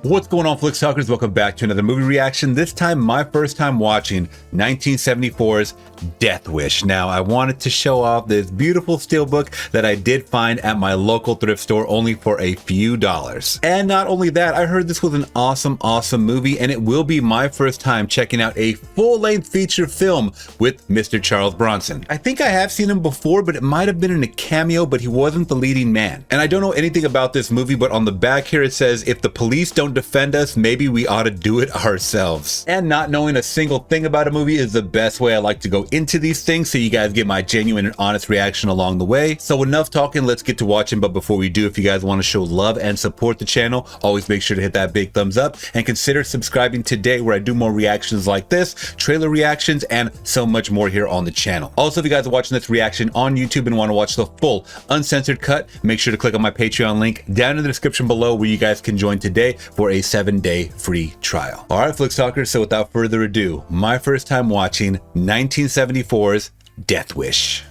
What's going on, Flicks Talkers? Welcome back to another movie reaction. This time, my first time watching 1974's Death Wish. Now, I wanted to show off this beautiful steelbook that I did find at my local thrift store only for a few dollars. And not only that, I heard this was an awesome movie, and it will be my first time checking out a full-length feature film with Mr. Charles Bronson. I think I have seen him before, but it might have been in a cameo, but he wasn't the leading man. And I don't know anything about this movie, but on the back here it says, if the police don't defend us, maybe we ought to do it ourselves. And not knowing a single thing about a movie is the best way I like to go into these things, so you guys get my genuine and honest reaction along the way. So enough talking, let's get to watching. But before we do, if you guys want to show love and support the channel, always make sure to hit that big thumbs up and consider subscribing today, where I do more reactions like this, trailer reactions, and so much more here on the channel. Also, if you guys are watching this reaction on YouTube and want to watch the full uncensored cut, make sure to click on my Patreon link down in the description below, where you guys can join today for a 7-day free trial. All right, Flicks Talkers, so without further ado, my first time watching 1974's Death Wish.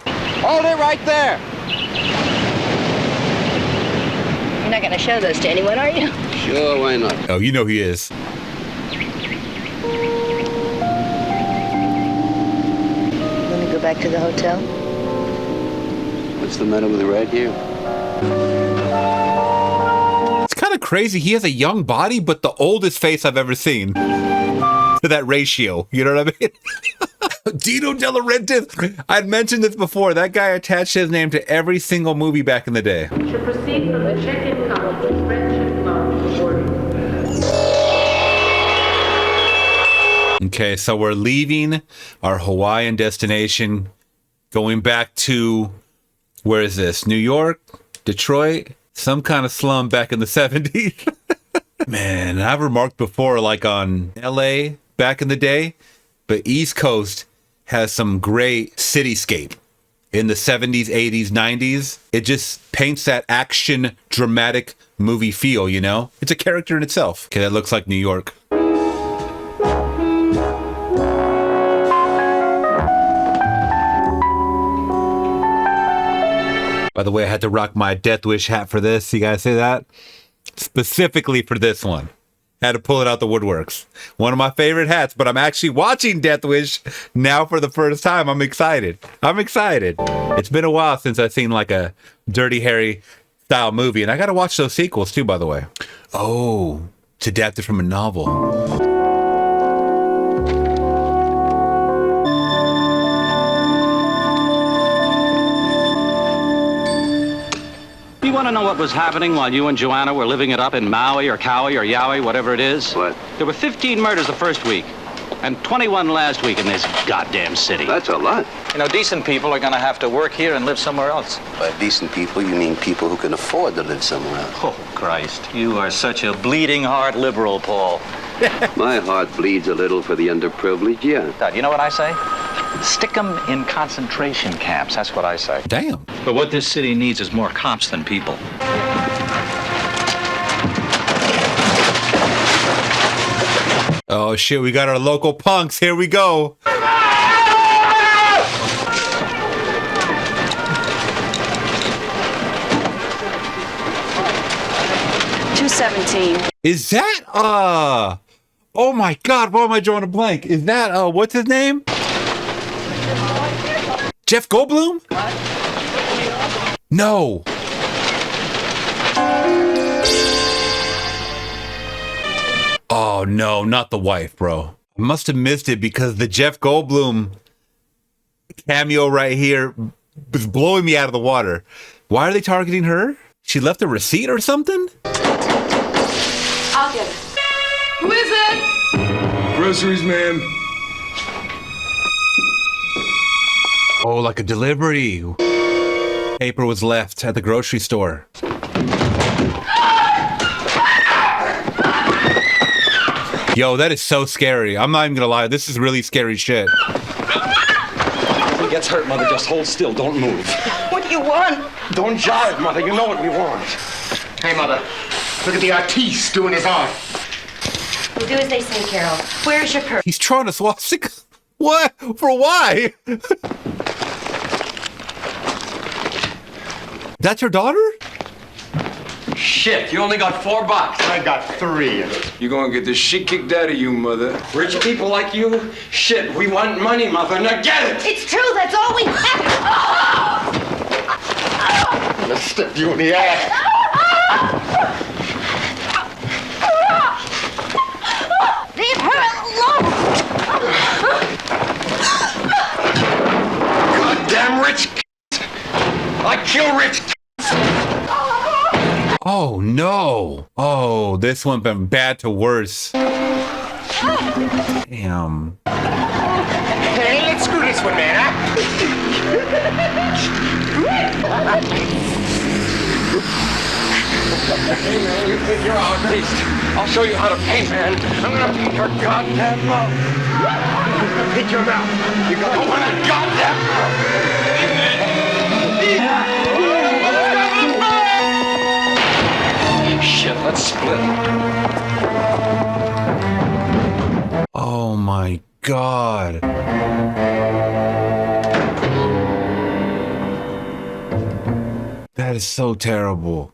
Hold it right there. You're not gonna show those to anyone, are you? Sure, why not? Oh, you know he is. Wanna go back to the hotel? What's the matter with the right here? It's kind of crazy. He has a young body, but the oldest face I've ever seen. To that ratio, you know what I mean? Dino De Laurentiis. I'd mentioned this before. That guy attached his name to every single movie back in the day. Should proceed from the check-in counter to Friendship Lounge boarding. Okay, so we're leaving our Hawaiian destination, going back to, where is this? New York? Detroit? Some kind of slum back in the 70s. Man, I've remarked before, like on LA back in the day, but East Coast has some great cityscape in the 70s, 80s, 90s. It just paints that action, dramatic movie feel, you know? It's a character in itself. Okay, that looks like New York. By the way, I had to rock my Death Wish hat for this. You guys see that? Specifically for this one. Had to pull it out the woodworks. One of my favorite hats, but I'm actually watching Death Wish now for the first time. I'm excited. I'm excited. It's been a while since I've seen like a Dirty Harry style movie, and I got to watch those sequels too, by the way. Oh, it's adapted from a novel. You want to know what was happening while you and Joanna were living it up in Maui or Kauai or Yowie, whatever it is? What? There were 15 murders the first week and 21 last week in this goddamn city. That's a lot. You know, decent people are going to have to work here and live somewhere else. By decent people, you mean people who can afford to live somewhere else. Oh, Christ. You are such a bleeding heart liberal, Paul. My heart bleeds a little for the underprivileged, yeah. Dad, you know what I say? Stick them in concentration camps. That's what I say. Damn. But what this city needs is more cops than people. Oh shit, we got our local punks. Here we go. 217. Is that, oh my God, why am I drawing a blank? Is that, what's his name? Jeff Goldblum? No. Oh no, not the wife, bro. I must have missed it because the Jeff Goldblum cameo right here was blowing me out of the water. Why are they targeting her? She left a receipt or something? I'll get it. Who is it? Groceries, ma'am. Oh, like a delivery. Paper was left at the grocery store. Yo, that is so scary. I'm not even gonna lie. This is really scary shit. If he gets hurt, Mother, just hold still. Don't move. What do you want? Don't jive, Mother. You know what we want. Hey, Mother, look at the artiste doing his art. We'll do as they say, Carol. Where's your purse? He's trying to swastika. What? For why? That's your daughter? Shit, you only got $4. I got 3. You're gonna get the shit kicked out of you, mother. Rich people like you? Shit, we want money, mother. Now get it! It's true, that's all we have. I'm gonna stick you in the ass. Leave her alone. Goddamn rich I kill rich Oh no. Oh, this one been bad to worse. Damn. Hey, let's screw this one, man, huh? You think you're outraged? I'll show you how to paint, man. I'm gonna paint your goddamn mouth. I'm gonna paint your mouth. You gotta open that goddamn mouth. Shit, let's split. Oh my God. That is so terrible.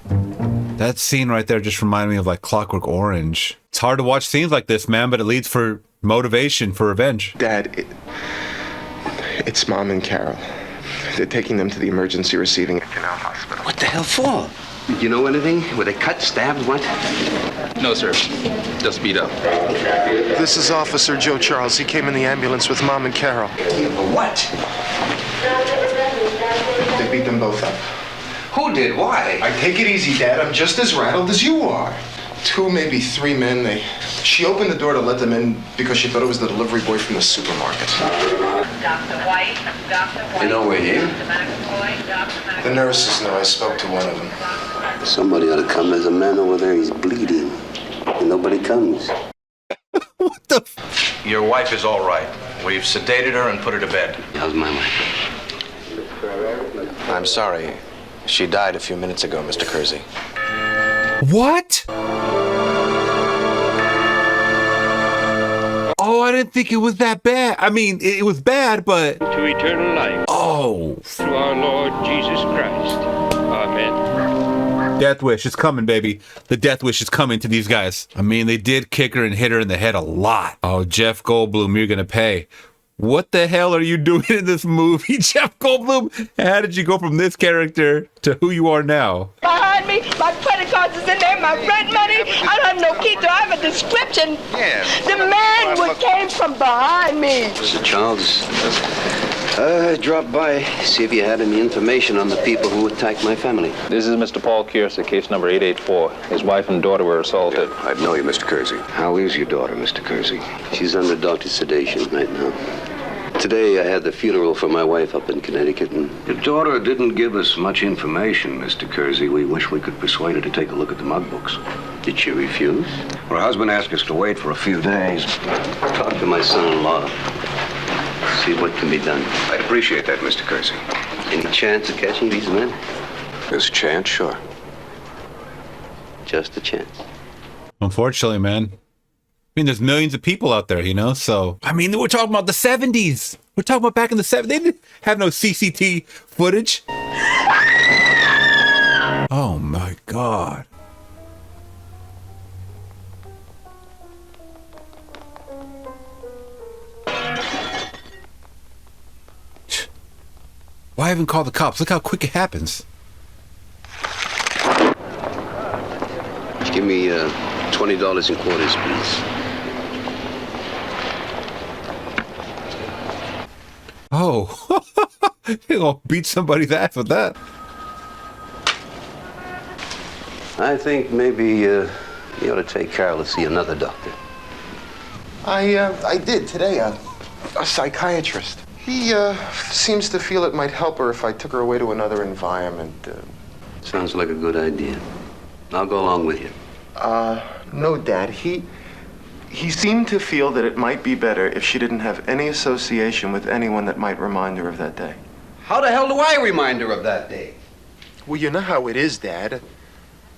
That scene right there just reminded me of like Clockwork Orange. It's hard to watch scenes like this, man, but it leads for motivation for revenge. Dad, it's Mom and Carol. They're taking them to the emergency receiving canal hospital. What the hell for? You know anything? Were they cut, stabbed, what? No, sir. Just beat up. This is Officer Joe Charles. He came in the ambulance with Mom and Carol. What? They beat them both up. Who did? Why? Take it easy, Dad. I'm just as rattled as you are. 2, maybe 3 men. She opened the door to let them in because she thought it was the delivery boy from the supermarket. Dr. White, Dr. White. You know we're here? The nurses know. I spoke to one of them. Somebody ought to come. There's a man over there. He's bleeding. And nobody comes. What the? Your wife is all right. We've sedated her and put her to bed. How's my wife? I'm sorry. She died a few minutes ago, Mr. Kersey. What? Oh, I didn't think it was that bad. I mean, it was bad, but... To eternal life. Oh. Through our Lord Jesus Christ. Amen. Death wish is coming, baby. The death wish is coming to these guys. I mean, they did kick her and hit her in the head a lot. Oh, Jeff Goldblum, you're gonna pay. What the hell are you doing in this movie, Jeff Goldblum? How did you go from this character to who you are now? Behind me, my credit cards is in there, my rent money. I don't have no key to. I have a description. Yeah. The man came from behind me. Mr. Charles, drop by, see if you had any information on the people who attacked my family. This is Mr. Paul Kersey, case number 884. His wife and daughter were assaulted. I know you, Mr. Kersey. How is your daughter, Mr. Kersey? She's under doctor's sedation right now. Today I had the funeral for my wife up in Connecticut, and your daughter didn't give us much information, Mr. Kersey. We wish we could persuade her to take a look at the mug books. Did she refuse? Her husband asked us to wait for a few days. Talk to my son-in-law. See what can be done. I'd appreciate that, Mr. Kersey. Any chance of catching these men? There's a chance, sure. Just a chance. Unfortunately, man. I mean, there's millions of people out there, you know? So, I mean, we're talking about the 70s. We're talking about back in the 70s. They didn't have no CCT footage. Oh, my God. Why even call the cops? Look how quick it happens. Give me $20 in quarters, please. Oh, you're gonna beat somebody's ass with that. I think maybe you ought to take Carol to see another doctor. I did today, a psychiatrist. He seems to feel it might help her if I took her away to another environment. Sounds like a good idea. I'll go along with you. No, Dad. He seemed to feel that it might be better if she didn't have any association with anyone that might remind her of that day. How the hell do I remind her of that day? Well, you know how it is, Dad.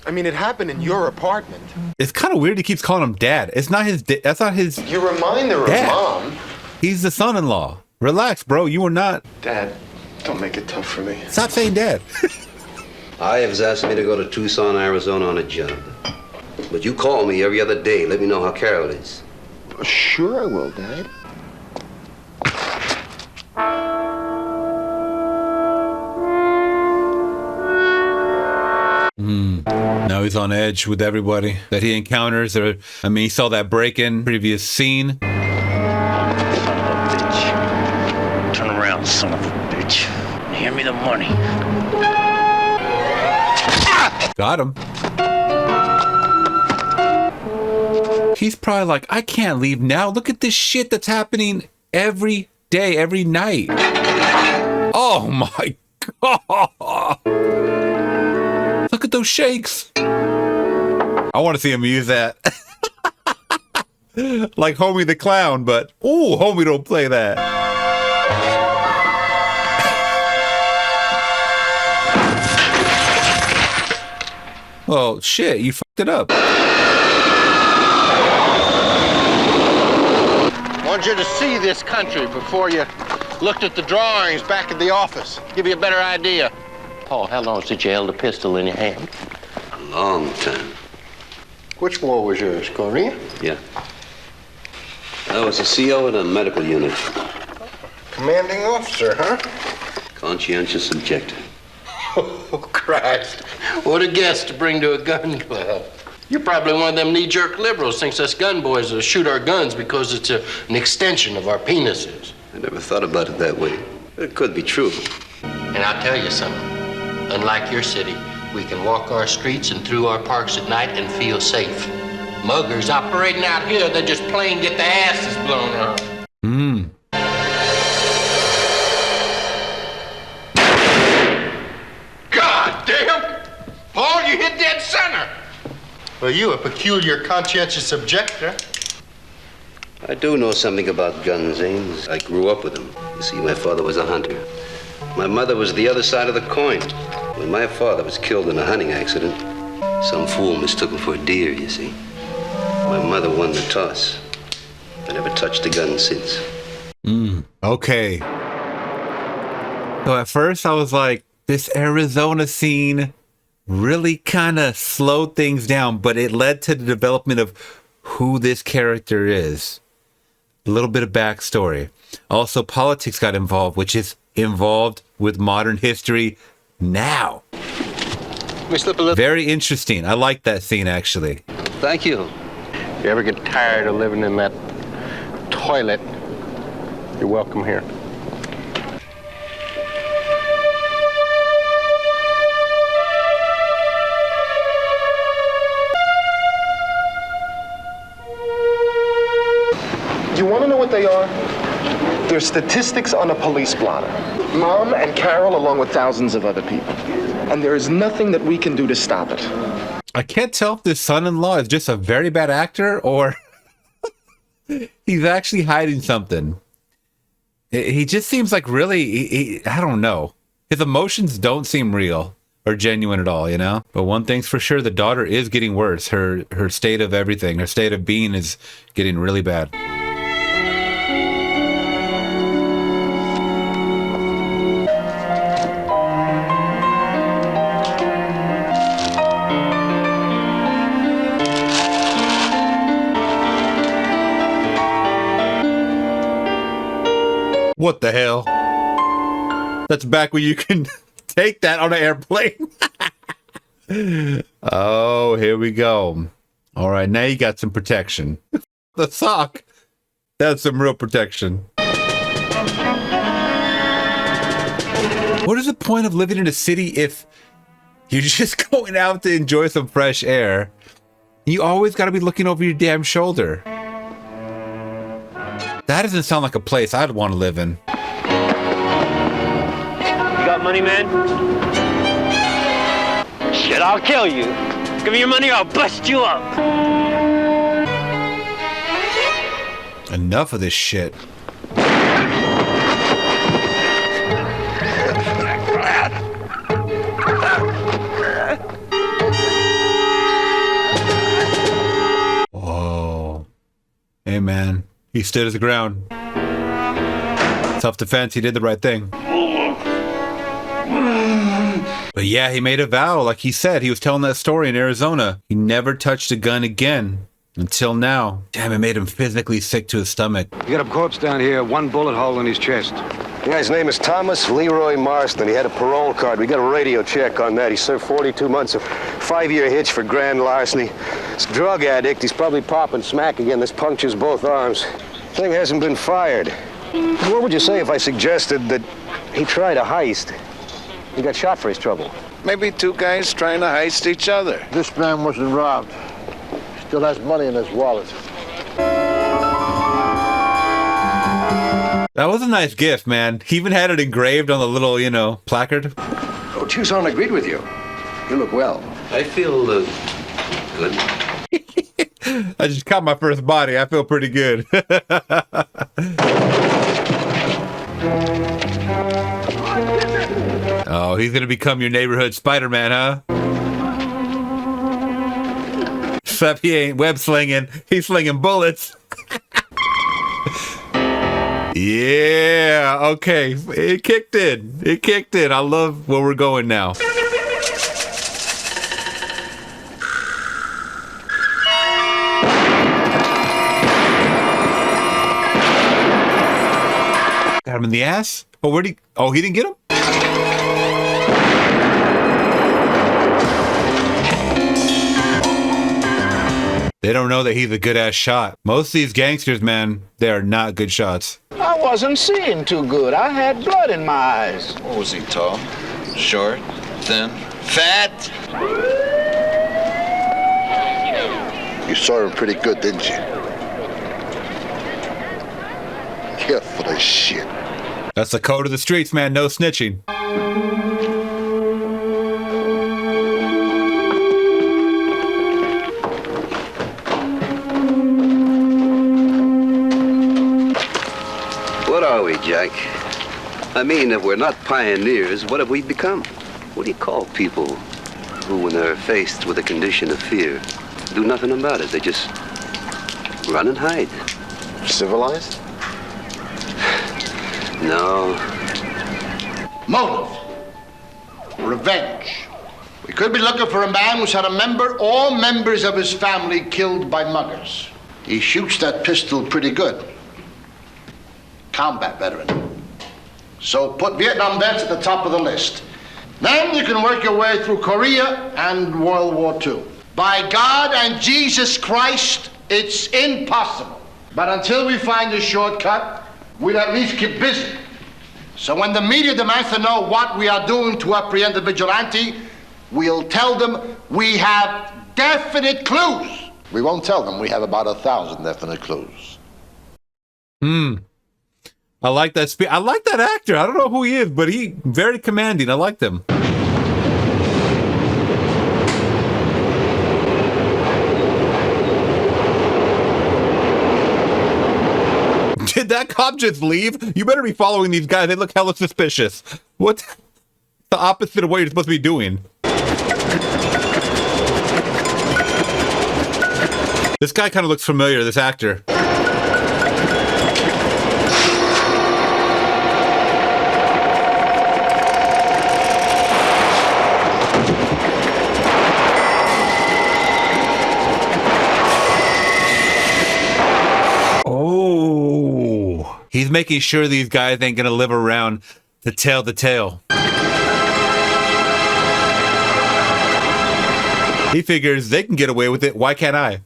I mean, it happened in your apartment. It's kind of weird he keeps calling him Dad. It's not his. That's not his. You remind her dad. of Mom. He's the son-in-law. Relax, bro. You are not. Dad, don't make it tough for me. Stop saying Dad. Ives asked me to go to Tucson, Arizona on a job. But you call me every other day. Let me know how Carol is. Sure I will, Dad. Now he's on edge with everybody that he encounters. Or, I mean, he saw that break-in previous scene. Son of a bitch. Turn around, son of a bitch. Hand me the money. Got him. He's probably like, I can't leave now. Look at this shit that's happening every day, every night. Oh my God. Look at those shakes. I want to see him use that. Like Homie the Clown, but ooh, Homie don't play that. Well, shit, you fucked it up. I want you to see this country before you looked at the drawings back at the office. Give you a better idea. Paul, how long since you held a pistol in your hand? A long time. Which war was yours, Korea? Yeah. I was a CO in a medical unit. Commanding officer, huh? Conscientious objector. Oh, Christ. What a guest to bring to a gun club. You're probably one of them knee-jerk liberals thinks us gun boys will shoot our guns because it's an extension of our penises. I never thought about it that way. But it could be true. And I'll tell you something. Unlike your city, we can walk our streets and through our parks at night and feel safe. Muggers operating out here, they just plain get their asses blown off. God damn! Paul, you hit dead center. Well, you a peculiar conscientious objector. I do know something about guns, Ames. I grew up with them. You see, my father was a hunter. My mother was the other side of the coin. When my father was killed in a hunting accident, some fool mistook him for a deer, you see. My mother won the toss. I never touched a gun since. Okay. So at first I was like, this Arizona scene really kind of slowed things down, but it led to the development of who this character is. A little bit of backstory. Also, politics got involved, which is involved with modern history now. Very interesting. I like that scene, actually. Thank you. If you ever get tired of living in that toilet, you're welcome here. You want to know what they are? They're statistics on a police blotter. Mom and Carol, along with thousands of other people. And there is nothing that we can do to stop it. I can't tell if this son-in-law is just a very bad actor or he's actually hiding something. He just seems like really, I don't know. His emotions don't seem real or genuine at all, you know? But one thing's for sure, the daughter is getting worse. Her state of everything, her state of being is getting really bad. What the hell? That's back when you can take that on an airplane. Oh, here we go. All right, now you got some protection. The sock. That's some real protection. What is the point of living in a city if you're just going out to enjoy some fresh air? You always got to be looking over your damn shoulder. That doesn't sound like a place I'd want to live in. You got money, man? Shit, I'll kill you. Give me your money or I'll bust you up. Enough of this shit. Whoa. Hey, man. He stood his ground. Self-defense, he did the right thing. But yeah, he made a vow. Like he said, he was telling that story in Arizona. He never touched a gun again. Until now. Damn, it made him physically sick to his stomach. You got a corpse down here, one bullet hole in his chest. Yeah, his name is Thomas Leroy Marston. He had a parole card. We got a radio check on that. He served 42 months of 5-year hitch for grand larceny. He's a drug addict. He's probably popping smack again. This punctures both arms. Thing hasn't been fired. What would you say if I suggested that he tried a heist? He got shot for his trouble. Maybe two guys trying to heist each other. This man wasn't robbed. Still has money in his wallet. That was a nice gift, man. He even had it engraved on the little, you know, placard. Oh, Tucson agreed with you. You look well. I feel good. I just caught my first body. I feel pretty good. Oh, he's gonna become your neighborhood Spider-Man, huh? Except he ain't web slinging. He's slinging bullets. Yeah, okay. It kicked in. It kicked in. I love where we're going now. Got him in the ass? Oh, where'd he? Oh, he didn't get him? They don't know that he's a good-ass shot. Most of these gangsters, man, they are not good shots. I wasn't seeing too good. I had blood in my eyes. What was he, tall? Short? Thin? Fat? You saw him pretty good, didn't you? Careful as shit. That's the code of the streets, man. No snitching. What are we, Jack? I mean, if we're not pioneers, what have we become? What do you call people who, when they're faced with a condition of fear, do nothing about it? They just run and hide. Civilized? No. Motive. Revenge. We could be looking for a man who's had a member or members of his family killed by muggers. He shoots that pistol pretty good. Combat veteran. So put Vietnam vets at the top of the list. Then you can work your way through Korea and World War II. By God and Jesus Christ, it's impossible. But until we find a shortcut, we'll at least keep busy. So when the media demands to know what we are doing to apprehend the vigilante, we'll tell them we have definite clues. We won't tell them we have about 1,000 definite clues. I like that I like that actor. I don't know who he is, but he very commanding. I like them. Did that cop just leave? You better be following these guys. They look hella suspicious. What's the opposite of what you're supposed to be doing? This guy kind of looks familiar, this actor. He's making sure these guys ain't gonna live around to tell the tale. He figures they can get away with it. Why can't I?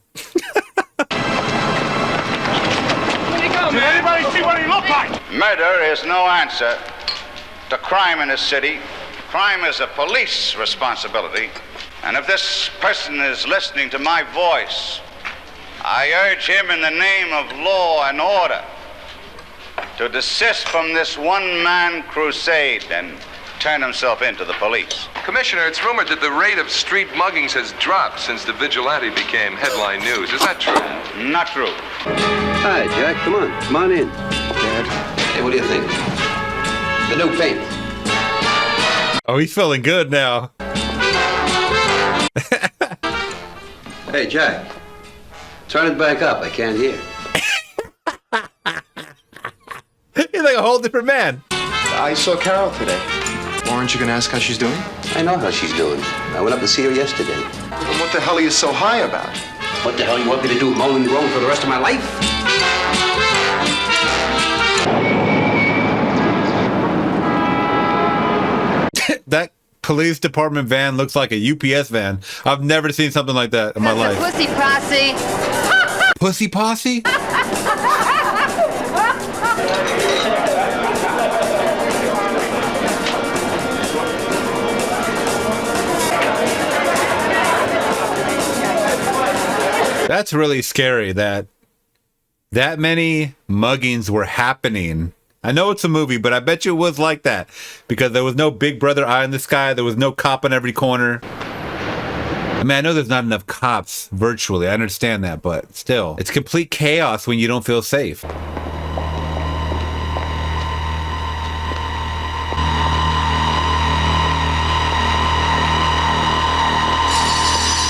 Where'd he go, man? Did anybody see what he looked like? Murder is no answer to crime in this city. Crime is a police responsibility. And if this person is listening to my voice, I urge him in the name of law and order to desist from this one-man crusade and turn himself into the police. Commissioner, it's rumored that the rate of street muggings has dropped since the vigilante became headline news. Is that true? Not true. Hi, Jack. Come on in. Dad. Hey, what do you think? The new paint. Oh, he's feeling good now. Hey, Jack. Turn it back up. I can't hear. He's like a whole different man. I saw Carol today. Well, aren't you going to ask how she's doing? I know how she's doing. I went up to see her yesterday. And what the hell are you so high about? What the hell you want me to do, moan and groan for the rest of my life? That police department van looks like a UPS van. I've never seen something like that in my life. Pussy posse. Pussy posse? That's really scary that many muggings were happening. I know it's a movie, but I bet you it was like that because there was no big brother eye in the sky. There was no cop on every corner. I mean, I know there's not enough cops virtually. I understand that, but still, it's complete chaos when you don't feel safe.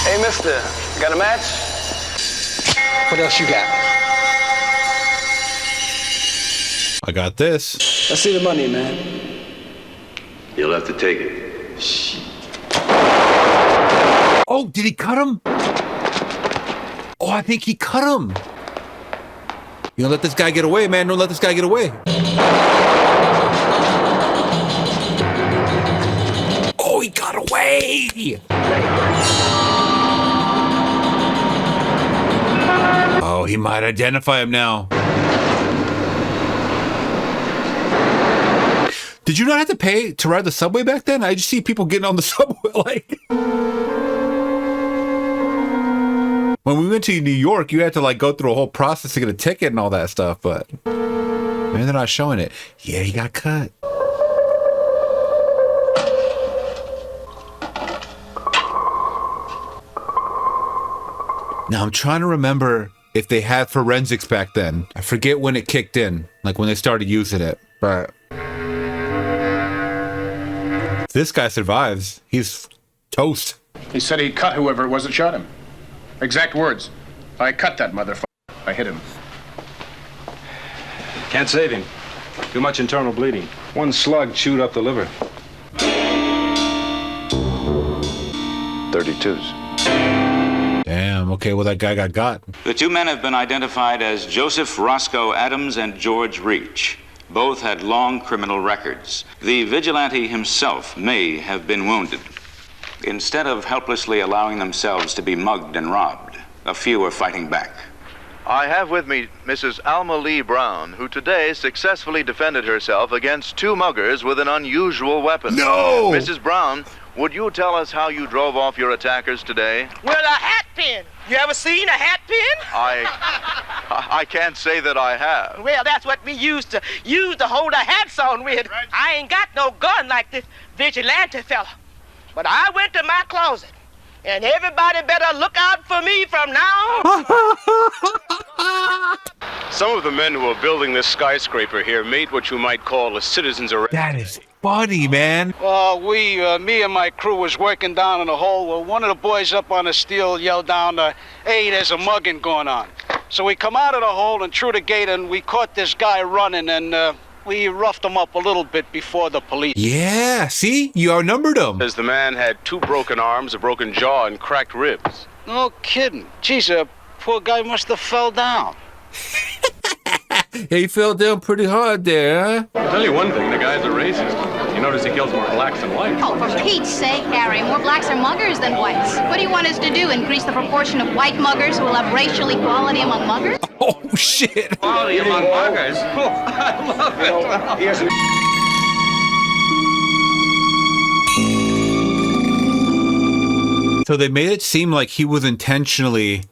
Hey, mister, got a match? What else you got? I got this. Let's see the money, man. You'll have to take it. Shit. Oh, did he cut him? Oh, I think he cut him. You don't let this guy get away, man. Don't let this guy get away. Oh, he got away. Oh, he might identify him now. Did you not have to pay to ride the subway back then? I just see people getting on the subway like... When we went to New York, you had to like go through a whole process to get a ticket and all that stuff, but maybe they're not showing it. Yeah, he got cut. Now I'm trying to remember if they had forensics back then. I forget when it kicked in, like when they started using it, but if this guy survives, he's toast. He said he cut whoever it was that shot him. Exact words. I cut that motherfucker. I hit him. Can't save him. Too much internal bleeding. One slug chewed up the liver. 32s. Damn, okay, well that guy got. The two men have been identified as Joseph Roscoe Adams and George Reach. Both had long criminal records. The vigilante himself may have been wounded. Instead of helplessly allowing themselves to be mugged and robbed, a few are fighting back. I have with me Mrs. Alma Lee Brown, who today successfully defended herself against two muggers with an unusual weapon. No! Mrs. Brown, would you tell us how you drove off your attackers today? With a hat pin. You ever seen a hat pin? I can't say that I have. Well, that's what we used to hold our hats on with. Right. I ain't got no gun like this vigilante fella. But I went to my closet, and everybody better look out for me from now on. Some of the men who are building this skyscraper here made what you might call a citizen's arrest. That is funny, man. Me and my crew was working down in the hole. Well, one of the boys up on the steel yelled down, hey, there's a mugging going on. So we come out of the hole and through the gate, and we caught this guy running, and we roughed him up a little bit before the police. Yeah, see? You outnumbered him. As the man had 2 broken arms, a broken jaw, and cracked ribs. No kidding. Geez, poor guy must have fell down. He fell down pretty hard there, huh? I'll tell you one thing, the guy's a racist. You notice he kills more blacks than whites. Oh, for Pete's sake, Harry, more blacks are muggers than whites. What do you want us to do, increase the proportion of white muggers who will have racial equality among muggers? Oh, shit. Equality among muggers? Oh, I love it. So they made it seem like he was intentionally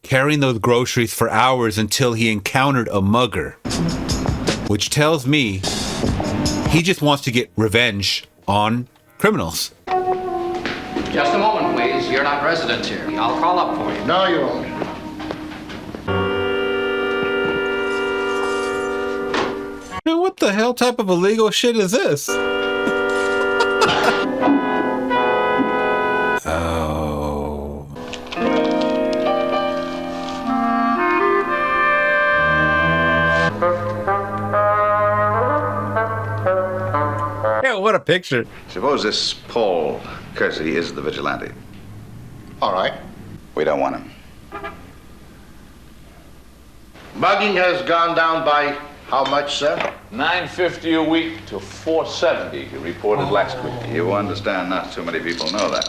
carrying those groceries for hours until he encountered a mugger, which tells me he just wants to get revenge on criminals. Just a moment, please. You're not residents here. I'll call up for you. No, you won't. Man, what the hell type of illegal shit is this? Oh. What a picture. Suppose this Paul Kersey is the vigilante. All right. We don't want him. Mugging has gone down by how much, sir? $9.50 a week to $4.70, he reported last week. You understand not too many people know that.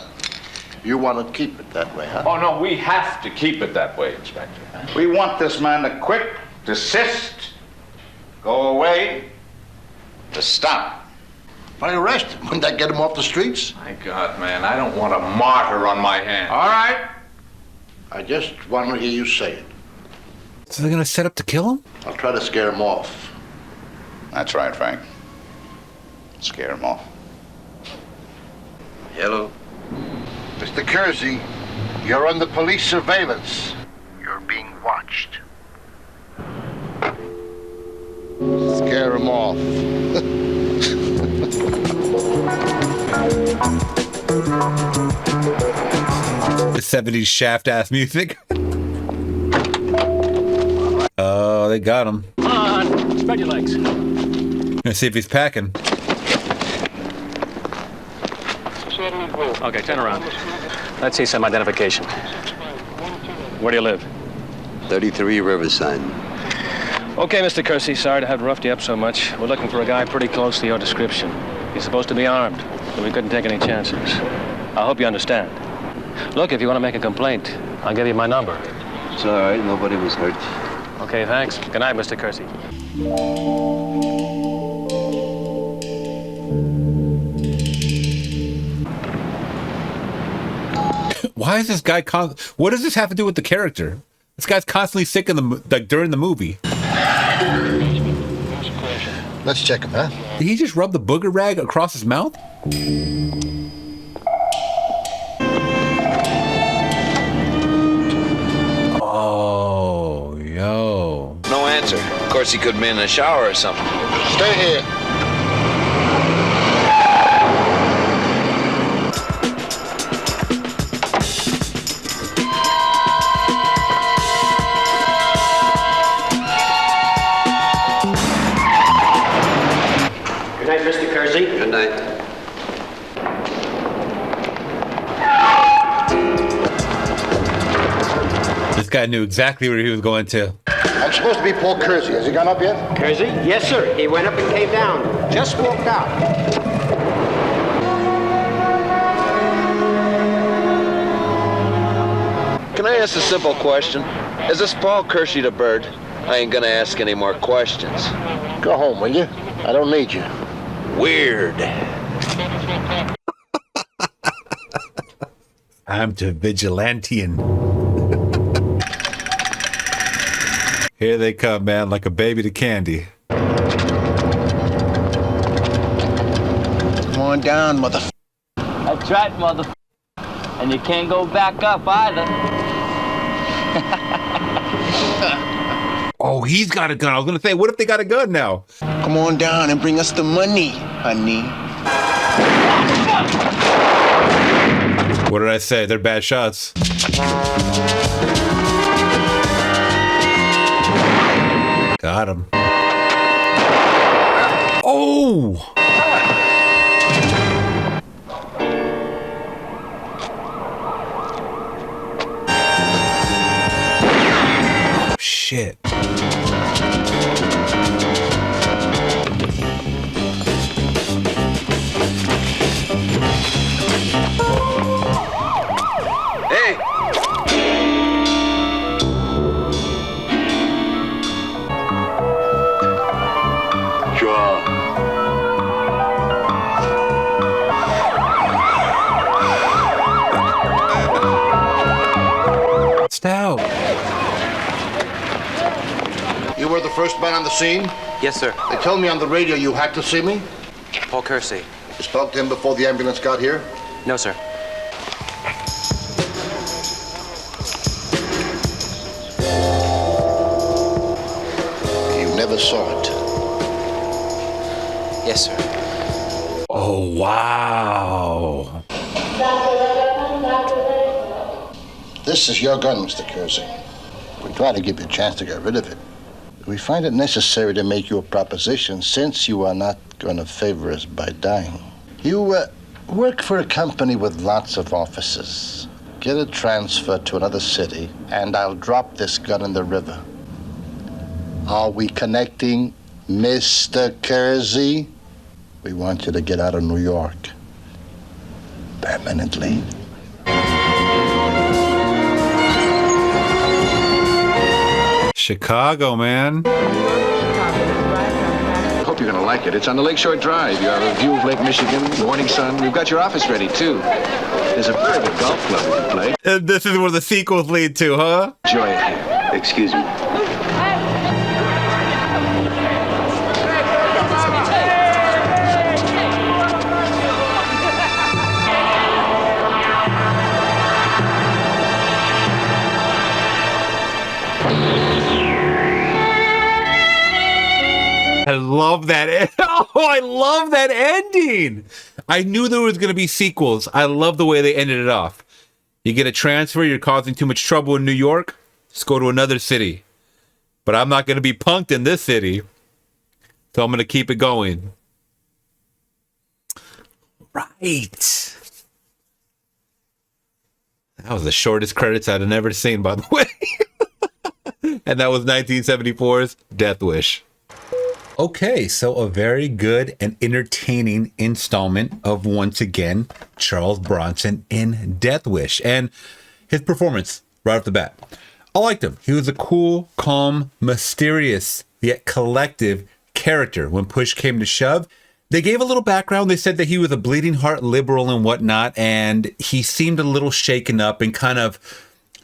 You want to keep it that way, huh? Oh, no, we have to keep it that way, Inspector. We want this man to quit, desist, go away, to stop. Why arrest him? Wouldn't that get him off the streets? My God, man, I don't want a martyr on my hands. All right. I just want to hear you say it. So they're going to set up to kill him? I'll try to scare him off. That's right, Frank. Scare him off. Hello? Mr. Kersey, you're under police surveillance. You're being watched. Scare him off. The 70s shaft-ass music. Oh, they got him. Come on, spread your legs. Let's see if he's packing. Okay, turn around. Let's see some identification. Where do you live? 33 Riverside. Okay, Mr. Kersey, sorry to have roughed you up so much. We're looking for a guy pretty close to your description. He's supposed to be armed, but we couldn't take any chances. I hope you understand. Look, if you want to make a complaint, I'll give you my number. It's all right, nobody was hurt. Okay, thanks. Good night, Mr. Kersey. Why is this guy what does this have to do with the character? This guy's constantly sick in during the movie. Let's check him, huh? Did he just rub the booger rag across his mouth? Oh, yo. No answer. Of course, he could have been in a shower or something. Stay here. Good night, Mr. Kersey. Good night. This guy knew exactly where he was going to. I'm supposed to be Paul Kersey. Has he gone up yet? Kersey? Yes, sir. He went up and came down. Just walked out. Can I ask a simple question? Is this Paul Kersey the bird? I ain't gonna ask any more questions. Go home, will you? I don't need you. Weird. I'm to vigilantian. Here they come, man, like a baby to candy. Come on down, motherfucker. That's right, motherfucker. And you can't go back up either. Oh, he's got a gun. I was going to say, what if they got a gun now? Come on down and bring us the money, honey. What did I say? They're bad shots. Got him. Oh! Shit. Hey! Sure. Stout. You were the first man on the scene? Yes, sir. They told me on the radio you had to see me. Paul Kersey. You spoke to him before the ambulance got here? No, sir. You never saw it. Yes, sir. Oh, wow. This is your gun, Mr. Kersey. We try to give you a chance to get rid of it. We find it necessary to make you a proposition since you are not going to favor us by dying. You work for a company with lots of offices. Get a transfer to another city, and I'll drop this gun in the river. Are we connecting, Mr. Kersey? We want you to get out of New York. Permanently. Chicago, man. I hope you're going to like it. It's on the Lakeshore Drive. You have a view of Lake Michigan, morning sun. We've got your office ready, too. There's a very good golf club we can play. And this is where the sequels lead to, huh? Enjoy it here. Excuse me. I love that. Oh, I love that ending. I knew there was going to be sequels. I love the way they ended it off. You get a transfer, you're causing too much trouble in New York, just go to another city. But I'm not going to be punked in this city, so I'm going to keep it going. Right. That was the shortest credits I'd have ever seen, by the way. And that was 1974's Death Wish. Okay, so a very good and entertaining installment of, once again, Charles Bronson in Death Wish. And his performance right off the bat. I liked him. He was a cool, calm, mysterious, yet collective character when push came to shove. They gave a little background. They said that he was a bleeding heart liberal and whatnot, and he seemed a little shaken up and kind of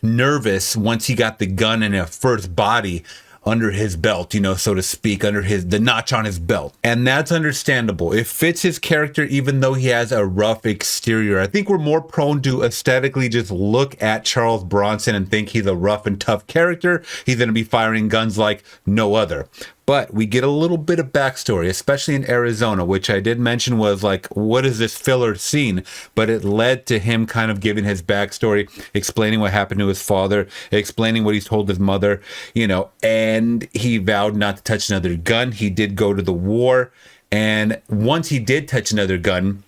nervous once he got the gun in a first body under his belt, you know, so to speak, under the notch on his belt. And that's understandable. It fits his character, even though he has a rough exterior. I think we're more prone to aesthetically just look at Charles Bronson and think he's a rough and tough character. He's going to be firing guns like no other. But we get a little bit of backstory, especially in Arizona, which I did mention was like, what is this filler scene? But it led to him kind of giving his backstory, explaining what happened to his father, explaining what he's told his mother, you know, and he vowed not to touch another gun. He did go to the war. And once he did touch another gun,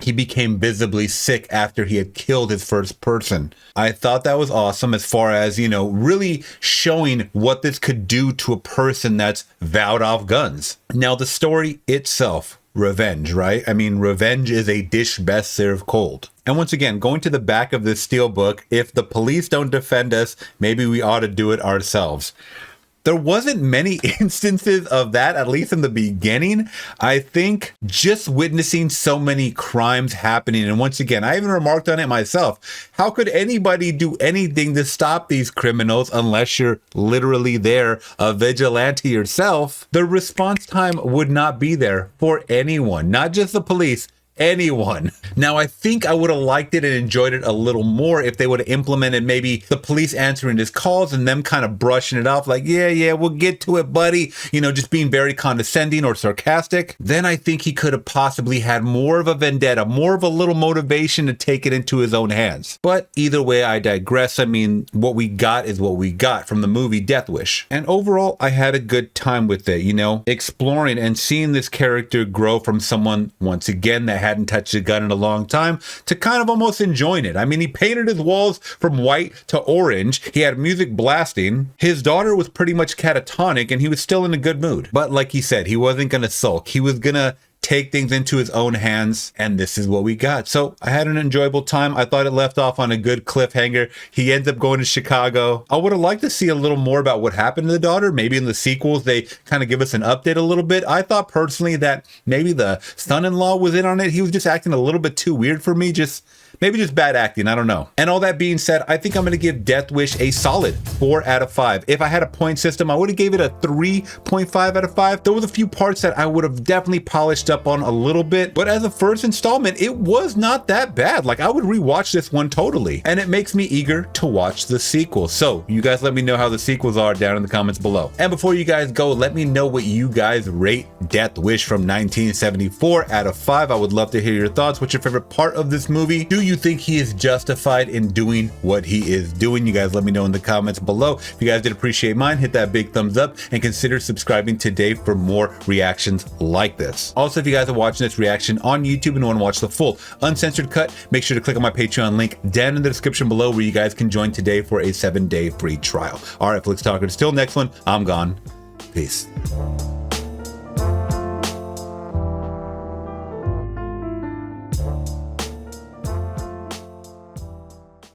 he became visibly sick after he had killed his first person. I thought that was awesome as far as, you know, really showing what this could do to a person that's vowed off guns. Now, the story itself, revenge, right? I mean, revenge is a dish best served cold. And once again, going to the back of this steelbook, if the police don't defend us, maybe we ought to do it ourselves. There wasn't many instances of that, at least in the beginning. I think just witnessing so many crimes happening, and once again, I even remarked on it myself. How could anybody do anything to stop these criminals unless you're literally there, a vigilante yourself? The response time would not be there for anyone, not just the police. Anyone. Now, I think I would have liked it and enjoyed it a little more if they would have implemented maybe the police answering his calls and them kind of brushing it off like, yeah, we'll get to it, buddy. You know, just being very condescending or sarcastic. Then I think he could have possibly had more of a vendetta, more of a little motivation to take it into his own hands. But either way, I digress. I mean, what we got is what we got from the movie Death Wish. And overall, I had a good time with it, you know, exploring and seeing this character grow from someone, once again, that hadn't touched a gun in a long time to kind of almost enjoying it. I mean, he painted his walls from white to orange. He had music blasting. His daughter was pretty much catatonic and he was still in a good mood. But like he said, he wasn't going to sulk. He was going to take things into his own hands, and this is what we got. So I had an enjoyable time. I thought it left off on a good cliffhanger. He ends up going to Chicago. I would have liked to see a little more about what happened to the daughter. Maybe in the sequels, they kind of give us an update a little bit. I thought personally that maybe the son-in-law was in on it. He was just acting a little bit too weird for me. Maybe just bad acting, I don't know. And all that being said, I think I'm going to give Death Wish a solid 4 out of 5. If I had a point system, I would have gave it a 3.5 out of 5. There was a few parts that I would have definitely polished up up on a little bit, but as a first installment, it was not that bad. Like, I would rewatch this one totally, and it makes me eager to watch the sequel. So you guys let me know how the sequels are down in the comments below. And before you guys go, let me know what you guys rate Death Wish from 1974 out of 5. I would love to hear your thoughts. What's your favorite part of this movie? Do you think he is justified in doing what he is doing? You guys let me know in the comments below. If you guys did appreciate mine, hit that big thumbs up and consider subscribing today for more reactions like this. Also, if you guys are watching this reaction on YouTube and want to watch the full uncensored cut, make sure to click on my Patreon link down in the description below where you guys can join today for a 7-day free trial. All right, Flicks Talkers, till next one, I'm gone. Peace.